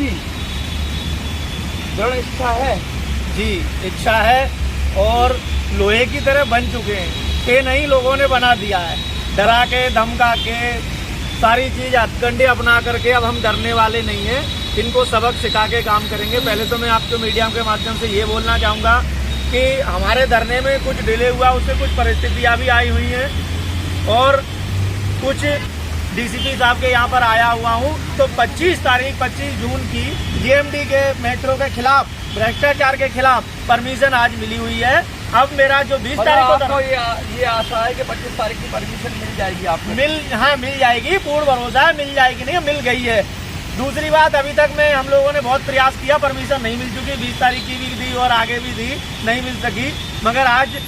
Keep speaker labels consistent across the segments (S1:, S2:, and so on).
S1: आपकी दृढ़ इच्छा है?
S2: जी, इच्छा है और लोहे की तरह बन चुके हैं। ये नहीं लोगों ने बना दिया है, डरा के धमका के सारी चीज हथकंडे अपना करके। अब हम डरने वाले नहीं हैं, इनको सबक सिखा के काम करेंगे। पहले तो मैं आपको मीडिया के माध्यम से ये बोलना चाहूँगा कि हमारे धरने में कुछ डिले हुआ, उससे कुछ परिस्थितियाँ भी आई हुई हैं और कुछ डीसीपी साहब के यहाँ पर आया हुआ हूँ। तो 25 जून की जीएमडी के मेट्रो के खिलाफ, भ्रष्टाचार के खिलाफ परमिशन आज मिली हुई है। अब मेरा जो 20 तारीख को
S1: ये आशा है कि 25 तारीख की परमिशन मिल जाएगी आपको?
S2: मिल जाएगी, पूर्ण भरोसा है मिल जाएगी। नहीं, मिल गई है। दूसरी बात, अभी तक में हम लोगों ने बहुत प्रयास किया, परमिशन नहीं मिल चुकी। 20 तारीख की भी दी और आगे भी दी, नहीं मिल सकी। मगर आज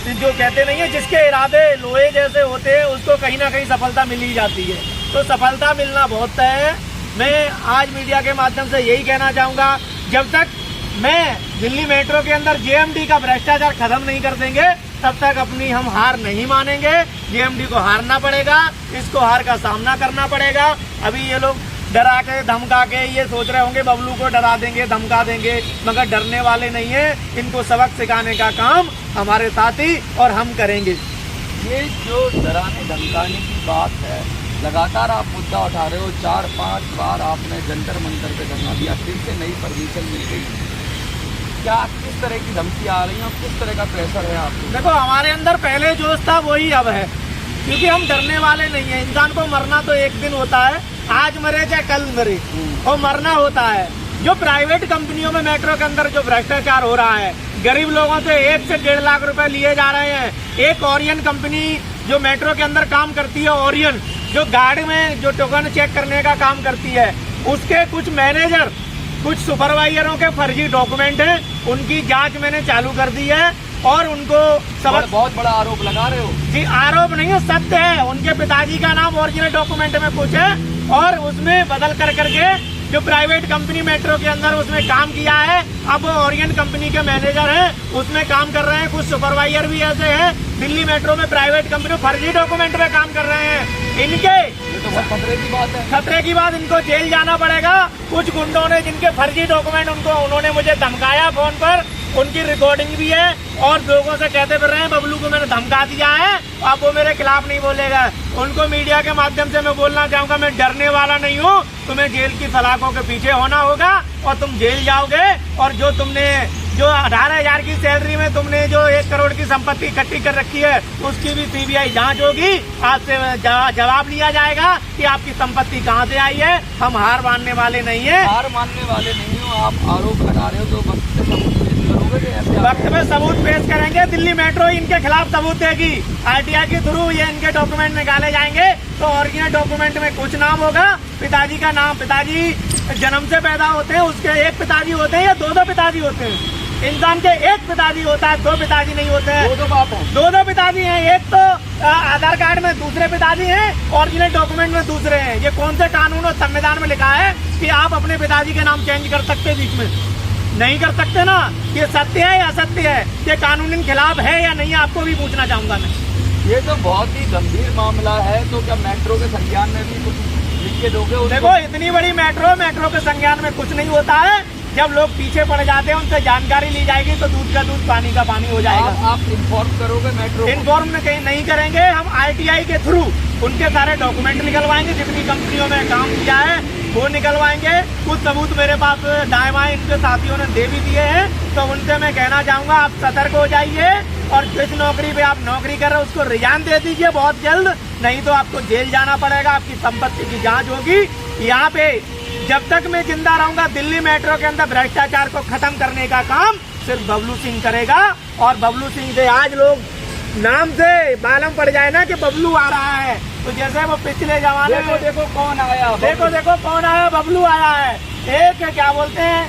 S2: जो कहते नहीं है, जिसके इरादे लोहे जैसे होते हैं उसको कहीं ना कहीं सफलता मिल ही जाती है। तो सफलता मिलना बहुत तय है। मैं आज मीडिया के माध्यम से यही कहना चाहूँगा, जब तक मैं दिल्ली मेट्रो के अंदर जीएमडी का भ्रष्टाचार खत्म नहीं कर देंगे तब तक अपनी हम हार नहीं मानेंगे। जीएमडी को हारना पड़ेगा, इसको हार का सामना करना पड़ेगा। अभी ये लोग डरा के धमका के ये सोच रहे होंगे बबलू को डरा देंगे, धमका देंगे, मगर डरने वाले नहीं है। इनको सबक सिखाने का काम हमारे साथी और हम करेंगे।
S1: ये जो डराने धमकाने की बात है, लगातार आप मुद्दा उठा रहे हो। 4-5 बार आपने जंतर मंतर पे धरना दिया, फिर से नई परमिशन मिल गई। क्या किस तरह की धमकी आ रही है और किस तरह का प्रेशर है आपको?
S2: देखो, हमारे अंदर पहले जोश था वही अब है, क्योंकि हम डरने वाले नहीं है। इंसान को मरना तो एक दिन होता है, आज मरे चाहे कल मरे, और मरना होता है। जो प्राइवेट कंपनियों में मेट्रो के अंदर जो भ्रष्टाचार हो रहा है, गरीब लोगों से 1 से 1.5 लाख रुपए लिए जा रहे हैं। एक ओरियन कंपनी जो मेट्रो के अंदर काम करती है, ओरियन जो गार्ड में जो टोकन चेक करने का काम करती है, उसके कुछ मैनेजर, कुछ सुपरवाइजरों के फर्जी डॉक्यूमेंट हैं, उनकी जांच मैंने चालू कर दी है और उनको सबक।
S1: बहुत बड़ा आरोप लगा रहे हो?
S2: जी, आरोप नहीं है, सत्य है। उनके पिताजी का नाम ओरिजिनल डॉक्यूमेंट में कुछ है और उसमें बदल कर करके जो प्राइवेट कंपनी मेट्रो के अंदर उसमें काम किया है, अब वो ओरियन कंपनी के मैनेजर हैं, उसमें काम कर रहे हैं। कुछ सुपरवाइजर भी ऐसे हैं दिल्ली मेट्रो में प्राइवेट कंपनी फर्जी डॉक्यूमेंट में काम कर रहे हैं। इनके
S1: ये तो बहुत खतरे की बात है।
S2: खतरे की बात, इनको जेल जाना पड़ेगा। कुछ गुंडों ने जिनके फर्जी डॉक्यूमेंट उन्होंने मुझे धमकाया फोन पर, उनकी रिकॉर्डिंग भी है और लोगों से कहते फिर रहे हैं बबलू को मैंने धमका दिया है, अब वो मेरे खिलाफ नहीं बोलेगा। उनको मीडिया के माध्यम से मैं बोलना चाहूंगा, मैं डरने वाला नहीं हूँ। तुम्हें जेल की सलाखों के पीछे होना होगा और तुम जेल जाओगे। और जो तुमने जो 18,000 की सैलरी में तुमने जो 1 करोड़ की संपत्ति इकट्ठी कर रखी है, उसकी भी सीबीआई जांच होगी। आज से जवाब लिया जाएगा कि आपकी संपत्ति कहां से आई है। हम हार मानने वाले नहीं है।
S1: हार मानने वाले नहीं हो, आप आरोप लगा रहे हो तो वक्त पे सबूत पेश करोगे?
S2: वक्त में सबूत पेश करेंगे। दिल्ली मेट्रो इनके खिलाफ सबूत देगी। आरटीआई के थ्रू ये इनके डॉक्यूमेंट निकाले जाएंगे तो ओरिजिनल डॉक्यूमेंट में कुछ नाम होगा, पिताजी का नाम, पिताजी जन्म से पैदा होते हैं, उसके एक पिताजी होते हैं या 2 पिताजी होते हैं। इंसान के एक पिताजी होता है, 2 पिताजी नहीं होते हैं।
S1: 2 बाप हैं,
S2: 2 पिताजी हैं। एक तो आधार कार्ड में दूसरे पिताजी हैं, ओरिजिनल डॉक्यूमेंट में दूसरे हैं। ये कौन से कानून और संविधान में लिखा है कि आप अपने पिताजी के नाम चेंज कर सकते बीच में? नहीं कर सकते ना। ये सत्य है या असत्य है, ये कानून खिलाफ है या नहीं, आपको भी पूछना चाहूंगा मैं।
S1: ये तो बहुत ही गंभीर मामला है। तो क्या मेट्रो के संज्ञान में भी कुछ लिख के दोगे?
S2: देखो, इतनी बड़ी मेट्रो के संज्ञान में कुछ नहीं होता है। जब लोग पीछे पड़ जाते हैं, उनसे जानकारी ली जाएगी तो दूध का दूध, पानी का पानी हो जाएगा।
S1: आप इन्फॉर्म करोगे मेट्रो?
S2: इन्फॉर्म नहीं करेंगे। हम आरटीआई के थ्रू उनके सारे डॉक्यूमेंट निकलवाएंगे, जितनी कंपनियों में काम किया है वो निकलवाएंगे। कुछ सबूत मेरे पास दाएं बाएं इनके साथियों ने दे भी दिए हैं। तो उनसे मैं कहना चाहूंगा, आप सतर्क हो जाइए और जिस नौकरी पे आप नौकरी कर रहे हो उसको रिजाइन दे दीजिए बहुत जल्द, नहीं तो आपको जेल जाना पड़ेगा। आपकी संपत्ति की जांच होगी। यहाँ पे जब तक मैं जिंदा रहूंगा, दिल्ली मेट्रो के अंदर भ्रष्टाचार को खत्म करने का काम सिर्फ बबलू सिंह करेगा। और बबलू सिंह से आज लोग नाम से मालूम पड़ जाए ना कि बबलू आ रहा है, तो जैसे वो पिछले जमाने में
S1: देखो कौन आया,
S2: देखो कौन आया, बबलू आया है। एक क्या बोलते हैं,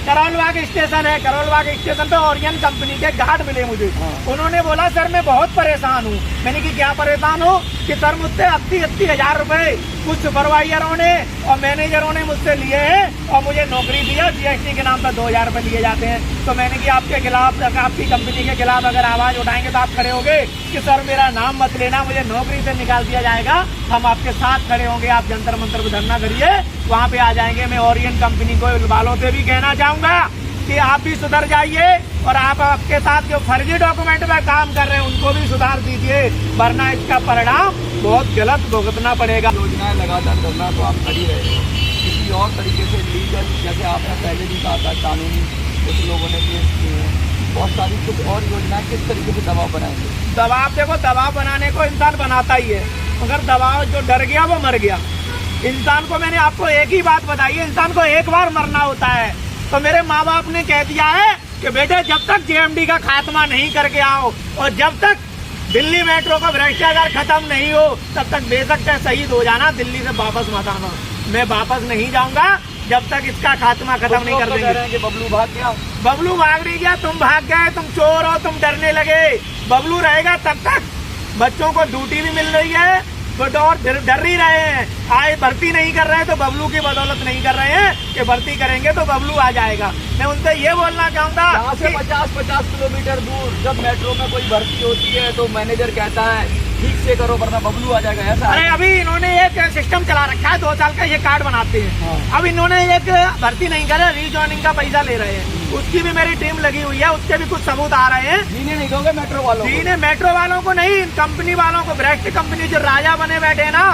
S2: करोलबाग स्टेशन है, करोलबाग स्टेशन पे ओरियन कंपनी के गार्ड मिले मुझे। उन्होंने बोला सर मैं बहुत परेशान हूँ। मैंने कि क्या परेशान हो? कि सर मुझसे 80 हज़ार रुपए कुछ सुपरवाइजरों ने और मैनेजरों ने मुझसे लिए हैं और मुझे नौकरी दी है, जीएसटी के नाम पर 2,000 रुपए लिए जाते हैं। तो मैंने कि आपके खिलाफ, आपकी कंपनी के खिलाफ अगर आवाज उठाएंगे तो आप खड़े होंगे कि सर मेरा नाम मत लेना, मुझे नौकरी से निकाल दिया जाएगा। हम आपके साथ खड़े होंगे, आप जंतर मंतर पर धरना करिए, वहाँ पे आ जाएंगे। मैं ओरियन कंपनी को वालों से भी कहना चाहूंगा कि आप भी सुधर जाइए और आप आपके साथ जो फर्जी डॉक्यूमेंट में काम कर रहे हैं उनको भी सुधार दीजिए, वरना इसका परिणाम बहुत गलत भुगतना पड़ेगा।
S1: योजनाएं लगातार धरना तो आप कर ही रहे हैं, किसी और तरीके से लीगल, जैसे आपने पहले भी कहा था कानूनी कुछ लोगों ने केस किए हैं, बहुत सारी कुछ और योजनाएं किस तरीके से दबाव बनाएंगे?
S2: दबाव देखो, दबाव बनाने को इंसान बनाता ही है, मगर दबाव जो डर गया वो मर गया। इंसान को मैंने आपको एक ही बात बताई है, इंसान को एक बार मरना होता है। तो मेरे माँ बाप ने कह दिया है कि बेटे जब तक जेएमडी का खात्मा नहीं करके आओ और जब तक दिल्ली मेट्रो का भ्रष्टाचार खत्म नहीं हो तब तक बेशक चाहे शहीद हो जाना, दिल्ली से वापस मत आना। मैं वापस नहीं जाऊंगा जब तक इसका खात्मा खत्म नहीं कर देंगे।
S1: बबलू भाग गया,
S2: बबलू भाग नहीं गया, तुम भाग गए, तुम चोर हो, तुम डरने लगे। बबलू रहेगा तब तक बच्चों को ड्यूटी भी मिल रही है, बट और डर ही रहे हैं। आज भर्ती नहीं कर रहे हैं तो बबलू की बदौलत नहीं कर रहे हैं कि भर्ती करेंगे तो बबलू आ जाएगा। मैं उनसे ये बोलना चाहूंगा,
S1: यहाँ से 50-50 किलोमीटर दूर जब मेट्रो में कोई भर्ती होती है तो मैनेजर कहता है ठीक से करो वरना बबलू आ जाएगा, ऐसा?
S2: अरे अभी इन्होंने एक सिस्टम चला रखा है, 2 साल का ये कार्ड बनाते हैं।
S1: हाँ।
S2: अब इन्होंने एक भर्ती नहीं करे, रीजॉइनिंग का पैसा ले रहे हैं, उसकी भी मेरी टीम लगी हुई है, उसके भी कुछ सबूत आ रहे हैं।
S1: जीने नहीं दोगे मेट्रो वालों को?
S2: जीने मेट्रो वालों को नहीं, कंपनी वालों को, भ्रष्ट कंपनी जो राजा बने बैठे हैं ना,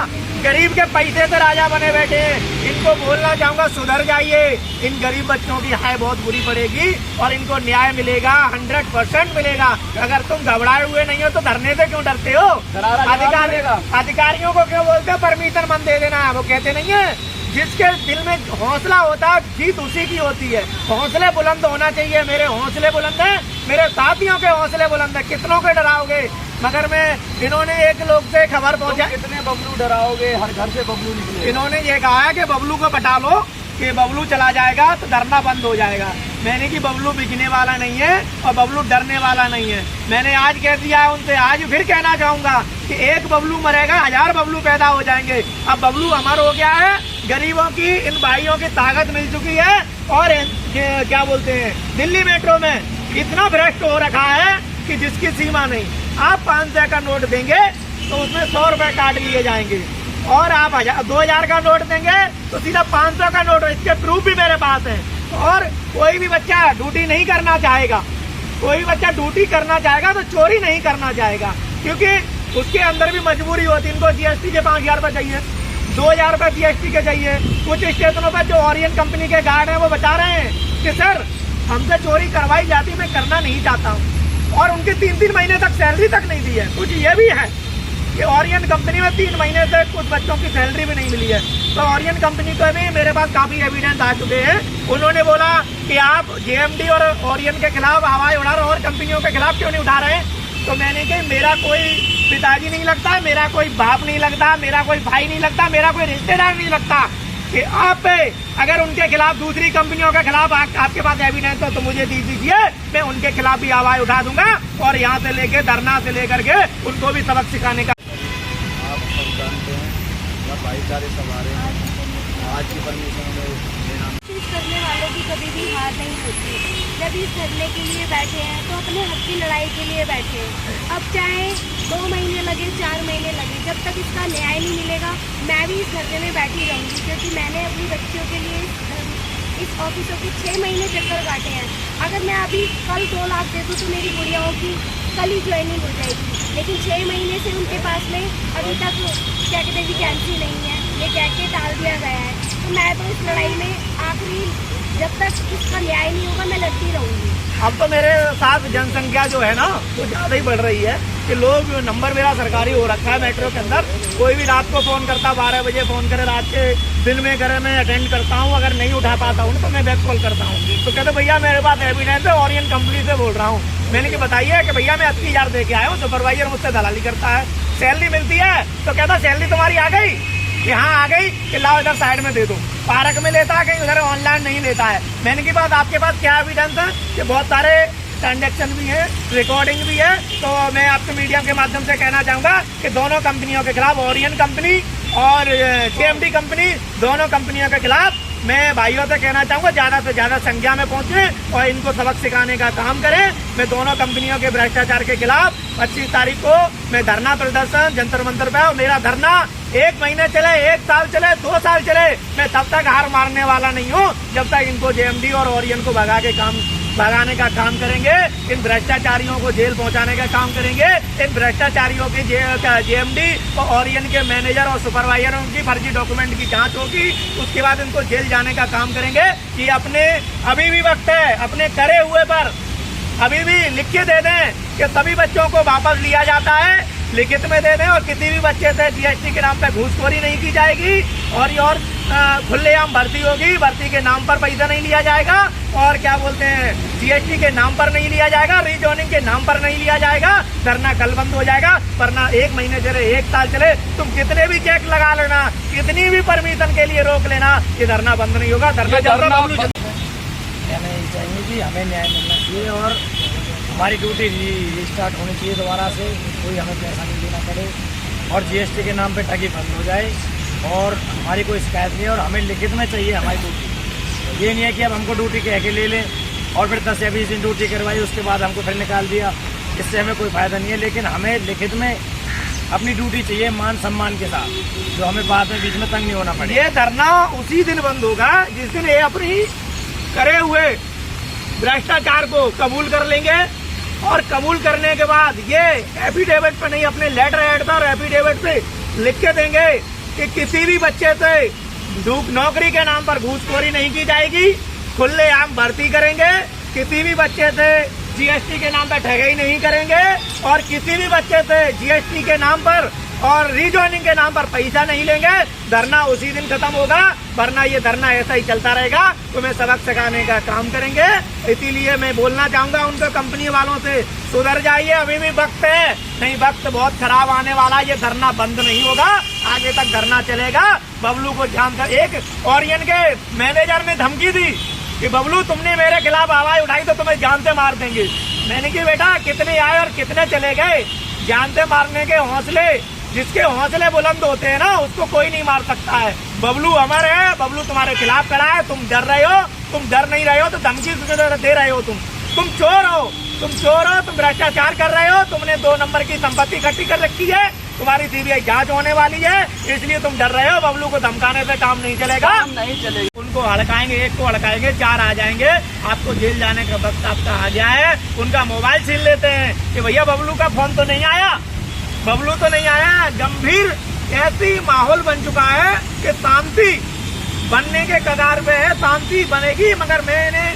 S2: गरीब के पैसे से राजा बने बैठे हैं, इनको बोलना चाहूंगा सुधर जाइए। इन गरीब बच्चों की हाय बहुत बुरी पड़ेगी और इनको न्याय मिलेगा, 100% मिलेगा। अगर तुम घबराए हुए नहीं हो तो धरने से क्यों डरते हो? अधिकारियों को क्यों बोलते हो परमिशन मन दे देना? वो कहते नहीं है जिसके दिल में हौसला होता है जीत उसी की होती है। हौसले बुलंद होना चाहिए। मेरे हौसले बुलंद है, मेरे साथियों के हौसले बुलंद है। कितनों के डराओगे? मगर मैं इन्होंने एक लोग से खबर पहुंचा,
S1: कितने बबलू डराओगे? हर घर से बबलू निकले।
S2: इन्होंने ये कहा है कि बबलू को बता लो कि बबलू चला जाएगा तो धरना बंद हो जाएगा। मैंने कि बबलू बिकने वाला नहीं है और बबलू डरने वाला नहीं है। मैंने आज कह दिया है उनसे, आज फिर कहना चाहूंगा कि एक बबलू मरेगा 1000 बबलू पैदा हो जाएंगे। अब बबलू अमर हो गया है, गरीबों की, इन भाइयों की ताकत मिल चुकी है। और क्या बोलते हैं, दिल्ली मेट्रो में इतना भ्रष्ट हो रखा है कि जिसकी सीमा नहीं। आप 500 का नोट देंगे तो उसमें 100 रुपए काट लिए जाएंगे और आप 2000 का नोट देंगे तो सीधा 500 का नोट। इसके प्रूफ भी मेरे पास है। और कोई भी बच्चा ड्यूटी नहीं करना चाहेगा, कोई बच्चा ड्यूटी करना चाहेगा तो चोरी नहीं करना चाहेगा, क्योंकि उसके अंदर भी मजबूरी होती है। इनको जीएसटी के 5000 रुपए चाहिए, 2000 रुपए जीएसटी के चाहिए। कुछ स्टेशनों पर जो ओरियन कंपनी के गार्ड हैं वो बता रहे हैं कि सर हमसे चोरी करवाई जाती, मैं करना नहीं चाहता हूँ। और उनके 3-3 महीने तक सैलरी तक नहीं दी है। कुछ ये भी है कि ओरियन कंपनी में 3 महीने से कुछ बच्चों की सैलरी भी नहीं मिली है। तो ओरियन कंपनी को भी मेरे पास काफी एविडेंस आ चुके हैं। उन्होंने बोला कि आप जेएमडी और ओरियन के खिलाफ आवाज उठा रहे हो और कंपनियों के खिलाफ क्यों नहीं उठा रहे हैं? तो मैंने कहा मेरा कोई पिताजी नहीं लगता, मेरा कोई बाप नहीं लगता, मेरा कोई भाई नहीं लगता, मेरा कोई रिश्तेदार नहीं लगता कि आप अगर उनके खिलाफ, दूसरी कंपनियों के खिलाफ आपके पास एविडेंस हो तो मुझे दी दीजिए, मैं उनके खिलाफ भी आवाज उठा दूंगा और यहाँ से लेके धरना से लेकर के उनको भी सबक सिखाने का।
S1: आप सब जानते हैं भाईचारे सवारे आज की परमिशन
S3: करने वालों की कभी भी हार नहीं होती। जब इस धरने के लिए बैठे हैं तो अपने हक की लड़ाई के लिए बैठे हैं। अब चाहे 2 महीने लगे, 4 महीने लगे, जब तक इसका न्याय नहीं मिलेगा मैं भी इस धरने में बैठी रहूंगी, क्योंकि मैंने अपनी बच्चियों के लिए इस ऑफिसों के 6 महीने चक्कर काटे हैं। अगर मैं अभी कल 2 लाख दे दूँ तो मेरी गुड़ियाओं की कल ही ज्वाइनिंग हो जाएगी, लेकिन 6 महीने से उनके पास में अभी तक क्या कहते हैं वैकेंसी नहीं है, ये कह के टाल दिया गया है। तो मैं तो इस लड़ाई में आखिरी जब तक इसका न्याय नहीं होगा मैं लड़ती रहूंगी।
S2: अब तो मेरे साथ जनसंख्या जो है ना वो ज्यादा ही बढ़ रही है कि लोग, नंबर मेरा सरकारी हो रखा है मेट्रो के अंदर। कोई भी रात को फोन करता, 12 बजे फोन करे, रात के दिन में करे, मैं अटेंड करता हूँ। अगर नहीं उठा पाता हूँ तो मैं बैक कॉल करता हूँ। तो कहते भैया मेरे पास एविडेंस है, ओरियन कंपनी से बोल रहा हूँ। मैंने कि बताइए कि भैया मैं 80,000 दे के आया हूँ, सुपरवाइजर मुझसे दलाली करता है, सैलरी मिलती है। तो कहता सैलरी तुम्हारी आ गई? यहाँ आ गई कि लाओ इधर साइड में दे दो। पार्क में लेता है, कहीं उधर ऑनलाइन नहीं लेता है। मैंने की बात आपके पास क्या एविडेंस है कि बहुत सारे ट्रांजैक्शन भी है, रिकॉर्डिंग भी है। तो मैं आपके मीडिया के माध्यम से कहना चाहूंगा कि दोनों कंपनियों के खिलाफ, ओरियन कंपनी और जेएमडी कंपनी, दोनों कंपनियों के खिलाफ मैं भाइयों से कहना चाहूंगा ज्यादा से ज्यादा संख्या में पहुंचे और इनको सबक सिखाने का काम करें। मैं दोनों कंपनियों के भ्रष्टाचार के खिलाफ 25 तारीख को मैं धरना प्रदर्शन जंतर मंतर पे, और मेरा धरना 1 महीने चले, 1 साल चले, 2 साल चले, मैं तब तक हार मारने वाला नहीं हूँ जब तक इनको जेएमडी और ओरियन को भगाने का काम करेंगे। इन भ्रष्टाचारियों को जेल पहुंचाने का काम करेंगे। इन भ्रष्टाचारियों के जेएमडी और ओरियन के मैनेजर और सुपरवाइजरों की फर्जी डॉक्यूमेंट की जांच होगी, उसके बाद इनको जेल जाने का काम करेंगे। कि अपने अभी भी वक्त है, अपने करे हुए पर अभी भी लिख के दे दें कि सभी बच्चों को वापस लिया जाता है, लिखित में दे दें, और किसी भी बच्चे से जीएसटी के नाम पे घूसखोरी नहीं की जाएगी और खुलेआम भर्ती होगी, भर्ती के नाम पर पैसा नहीं लिया जाएगा, और क्या बोलते हैं जीएसटी के नाम पर नहीं लिया जाएगा, रीजोनिंग के नाम पर नहीं लिया जाएगा। धरना कल बंद हो जाएगा, वरना 1 महीने चले, 1 साल चले, तुम कितने भी चेक लगा लेना, कितनी भी परमिशन के लिए रोक लेना, ये धरना बंद नहीं होगा। धरना
S4: चाहिए कि हमें न्याय मिलना चाहिए और हमारी ड्यूटी रिस्टार्ट होनी चाहिए दोबारा से, कोई हमें पैसा नहीं देना पड़े और जीएसटी के नाम पे ठगी बंद हो जाए और हमारी कोई शिकायत नहीं है और हमें लिखित में चाहिए हमारी ड्यूटी। ये नहीं है कि अब हमको ड्यूटी कह के ले लें और फिर 10 या 20 दिन ड्यूटी करवाई, उसके बाद हमको फिर निकाल दिया, इससे हमें कोई फायदा नहीं है। लेकिन हमें लिखित में अपनी ड्यूटी चाहिए मान सम्मान के साथ, जो हमें बाद में बीच में तंग नहीं होना पड़े।
S2: ये धरना उसी दिन बंद होगा जिस दिन ये अपनी करे हुए भ्रष्टाचार को कबूल कर लेंगे और कबूल करने के बाद ये एफिडेविट पे नहीं, अपने लेटर हेड पर एफिडेविट पे लिख के देंगे कि किसी भी बच्चे से नौकरी के नाम पर घूसखोरी नहीं की जाएगी, खुलेआम भर्ती करेंगे, किसी भी बच्चे से जीएसटी के नाम पर ठगी नहीं करेंगे और किसी भी बच्चे से जीएसटी के नाम पर और रीजॉइनिंग के नाम पर पैसा नहीं लेंगे। धरना उसी दिन खत्म होगा, वरना ये धरना ऐसा ही चलता रहेगा। तुम्हें सबक सिखाने का काम करेंगे। इसीलिए मैं बोलना चाहूंगा उनको कंपनी वालों से, सुधर जाइए, अभी भी वक्त है, नहीं वक्त बहुत खराब आने वाला। ये धरना बंद नहीं होगा, आगे तक धरना चलेगा। बबलू को ध्यान कर, एक ओरियन के मैनेजर ने धमकी दी कि बबलू तुमने मेरे खिलाफ आवाज उठाई तो तुम्हें जान से मार देंगे। मैंने कहा बेटा कितने आए और कितने चले गए, जान से मारने के हौसले, जिसके हौसले बुलंद होते हैं ना उसको कोई नहीं मार सकता है। बबलू अमर है, बबलू तुम्हारे खिलाफ खड़ा है, तुम डर रहे हो, तुम डर नहीं रहे हो तो धमकी दे रहे हो, तुम चोर हो, तुम भ्रष्टाचार कर रहे हो, तुमने 2 नंबर की संपत्ति इकट्ठी कर रखी है, तुम्हारी सीबीआई जांच होने वाली है, इसलिए तुम डर रहे हो। बबलू को धमकाने से काम नहीं चलेगा,
S1: नहीं चलेगा।
S2: उनको हड़काएंगे, 1 को हड़काएंगे 4 आ जाएंगे। आपको जेल जाने का वक्त आपका आ गया है। उनका मोबाइल छीन लेते हैं कि भैया बबलू का फोन तो नहीं आया, बबलू तो नहीं आया। गंभीर ऐसी माहौल बन चुका है कि शांति बनने के कगार पे है, शांति बनेगी। मगर मैंने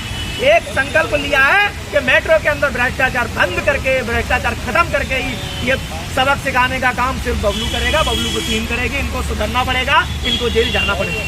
S2: एक संकल्प लिया है कि मेट्रो के अंदर भ्रष्टाचार बंद करके, भ्रष्टाचार खत्म करके ही ये सबक सिखाने का काम सिर्फ बबलू करेगा, बबलू को टीम करेगी। इनको सुधरना पड़ेगा, इनको जेल जाना पड़ेगा।